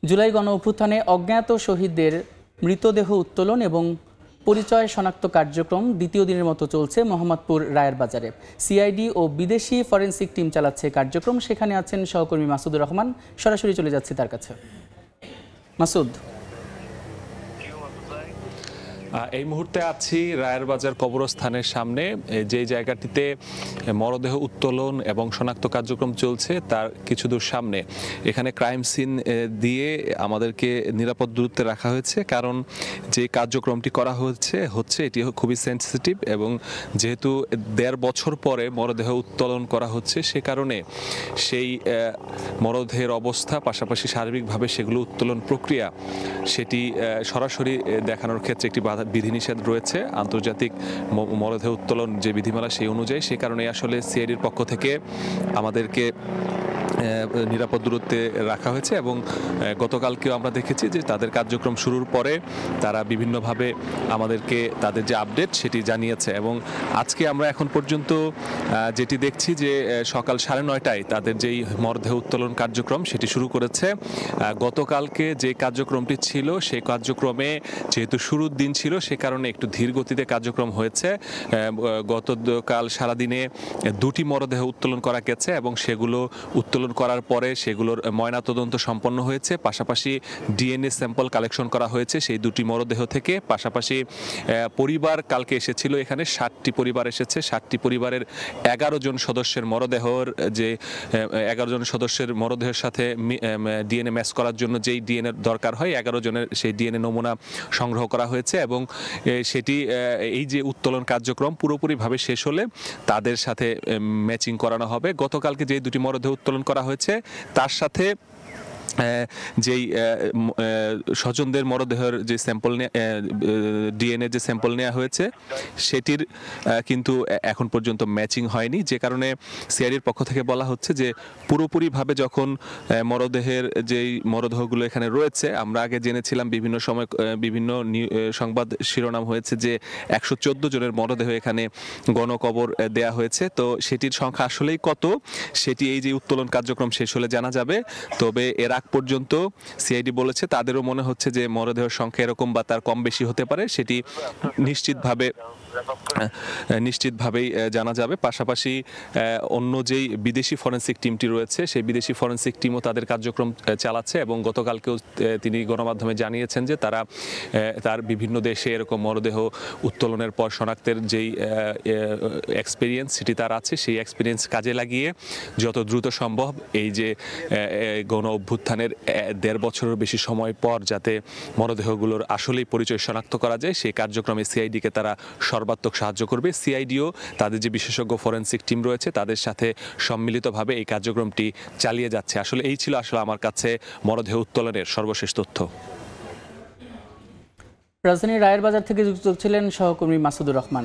জুলাই গণ অভ্যুত্থানে অজ্ঞাত শহীদদের মৃতদেহ উত্তোলন এবং পরিচয় শনাক্ত কার্যক্রম দ্বিতীয় দিনের মতো চলছে মোহাম্মদপুর রায়ের বাজারে। সিআইডি ও বিদেশি ফরেনসিক টিম চালাচ্ছে কার্যক্রম। সেখানে আছেন সহকর্মী মাসুদুর রহমান। সরাসরি চলে যাচ্ছে তার কাছে। মাসুদ, এই মুহূর্তে আছি রায়ের বাজার কবরস্থানের সামনে, যে জায়গাটিতে মরদেহ উত্তোলন এবং শনাক্ত কার্যক্রম চলছে তার কিছু দূর সামনে। এখানে ক্রাইম সিন দিয়ে আমাদেরকে নিরাপদ দূরত্বে রাখা হয়েছে, কারণ যে কার্যক্রমটি করা হচ্ছে এটি খুবই সেন্সিটিভ, এবং যেহেতু ১.৫ বছর পরে মরদেহ উত্তোলন করা হচ্ছে, সে কারণে সেই মরদেহের অবস্থা পাশাপাশি সার্বিকভাবে সেগুলো উত্তোলন প্রক্রিয়া সেটি সরাসরি দেখানোর ক্ষেত্রে একটি বিধিনিষেধ রয়েছে। আন্তর্জাতিক মরদেহ উত্তোলন যে বিধিমালা সেই অনুযায়ী, সে কারণে আসলে সিআইডির পক্ষ থেকে আমাদেরকে নিরাপদ দূরত্বে রাখা হয়েছে। এবং গতকালকেও আমরা দেখেছি যে তাদের কার্যক্রম শুরুর পরে তারা বিভিন্নভাবে আমাদেরকে তাদের যে আপডেট সেটি জানিয়েছে। এবং আজকে আমরা এখন পর্যন্ত যেটি দেখছি যে সকাল 9:30টায় তাদের যেই মরদেহ উত্তোলন কার্যক্রম সেটি শুরু করেছে। গতকালকে যে কার্যক্রমটি ছিল সেই কার্যক্রমে যেহেতু শুরুর দিন ছিল, সে কারণে একটু ধীর গতিতে কার্যক্রম হয়েছে। গতকাল সারাদিনে 2টি মরদেহ উত্তোলন করা গেছে এবং সেগুলো উত্তোলন করার পরে সেগুলোর ময়নাতদন্ত সম্পন্ন হয়েছে। পাশাপাশি ডিএনএ স্যাম্পল কালেকশন করা হয়েছে সেই 2টি মরদেহ থেকে। পাশাপাশি পরিবার কালকে এসেছিল, এখানে 60টি পরিবার এসেছে। 60টি পরিবারের 11 জন সদস্যের মরদেহর যে 11 জন সদস্যের মরদেহের সাথে ডিএনএ ম্যাচ করার জন্য যেই ডিএনএ দরকার হয় 11 জনের সেই ডিএনএ নমুনা সংগ্রহ করা হয়েছে। এবং সেটি এই যে উত্তোলন কার্যক্রম পুরোপুরিভাবে শেষ হলে তাদের সাথে ম্যাচিং করানো হবে। গতকালকে যে 2টি মরদেহ উত্তোলন করা হয়েছে তার সাথে যেই স্বজনদের মরদেহের যে স্যাম্পল ডিএনএ যে স্যাম্পল নেওয়া হয়েছে সেটির কিন্তু এখন পর্যন্ত ম্যাচিং হয়নি, যে কারণে সিআইডির পক্ষ থেকে বলা হচ্ছে যে পুরোপুরিভাবে যখন মরদেহের যেই মরদেহগুলো এখানে রয়েছে, আমরা আগে জেনেছিলাম বিভিন্ন সময় বিভিন্ন সংবাদ শিরোনাম হয়েছে যে 114 জনের মরদেহ এখানে গণকবর দেয়া হয়েছে। তো সেটির সংখ্যা আসলেই কত সেটি এই যে উত্তোলন কার্যক্রম শেষ হলে জানা যাবে। তবে এর আগ পর্যন্ত সিআইডি বলেছে তাদেরও মনে হচ্ছে যে মরদেহের সংখ্যা এরকম বা তার কম বেশি হতে পারে, সেটি নিশ্চিতভাবেই জানা যাবে। পাশাপাশি অন্য যেই বিদেশি ফরেনসিক টিমটি রয়েছে সেই বিদেশি ফরেনসিক টিমও তাদের কার্যক্রম চালাচ্ছে। এবং গতকালকেও তিনি গণমাধ্যমে জানিয়েছেন যে তার বিভিন্ন দেশে এরকম মরদেহ উত্তোলনের পর শনাক্তের যেই এক্সপিরিয়েন্স সেটি তার আছে, সেই এক্সপিরিয়েন্স কাজে লাগিয়ে যত দ্রুত সম্ভব এই যে গণ অভ্যুত্থানের 1.5 বছরের বেশি সময় পর যাতে মরদেহগুলোর আসলেই পরিচয় শনাক্ত করা যায় সেই কার্যক্রমে সিআইডিকে তারা সর্বাত্মক সাহায্য করবে। সিআইডিও তাদের যে বিশেষজ্ঞ ফরেনসিক টিম রয়েছে তাদের সাথে সম্মিলিতভাবে এই কার্যক্রমটি চালিয়ে যাচ্ছে। আসলে এই ছিল আমার কাছে মরদেহ উত্তোলনের সর্বশেষ তথ্য। রাজধানীর রায়ের বাজার থেকে যুক্ত ছিলেন সহকর্মী মাসুদুর রহমান।